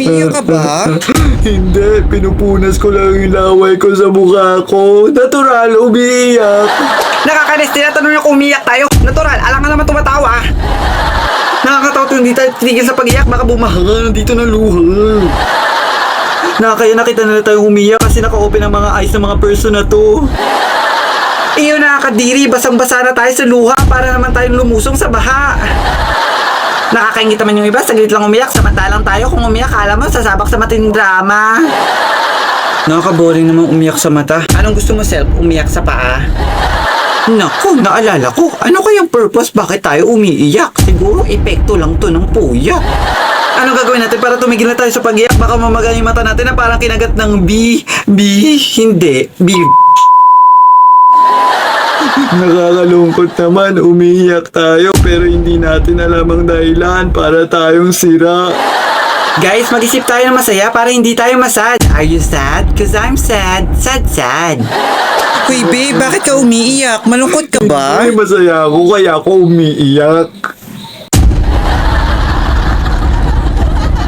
Umiiyak ka ba? Hindi, pinupunas ko lang yung laway ko sa mukha ko. Natural, umiiyak. Nakakainis, tinatanong niyo kung umiiyak tayo. Natural, alam ka naman tumatawa. Nakakatawa to, hindi tayo tinigil sa pag-iyak. Baka bumaha dito ng luha. Nakakaya nakita nila tayong umiiyak kasi naka-open ang mga eyes ng mga person na to. Iyo nakakadiri, basang-basa na tayo sa luha para naman tayong lumusong sa baha. Nakakaingit naman yung iba, saglit lang umiyak. Samantalang tayo, kung umiyak, alam mo, sasabak sa matinding drama. Nakaka-boring naman umiyak sa mata. Anong gusto mo, Self? Umiyak sa paa? Naku, naalala ko. Ano kayang purpose bakit tayo umiiyak? Siguro epekto lang to ng puya. Ano gagawin natin para tumigil na tayo sa pag-iyak? Baka mamaga yung mata natin na parang kinagat ng Hindi. Nakakalungkot naman, umiiyak tayo pero hindi natin alam ang dahilan para tayong sira. Guys, mag-isip tayo ng masaya para hindi tayo masad. Are you sad? Cause I'm sad. Sad. Uy, babe, bakit ka umiiyak? Malungkot ka ba? Ay, masaya ako kaya ako umiiyak.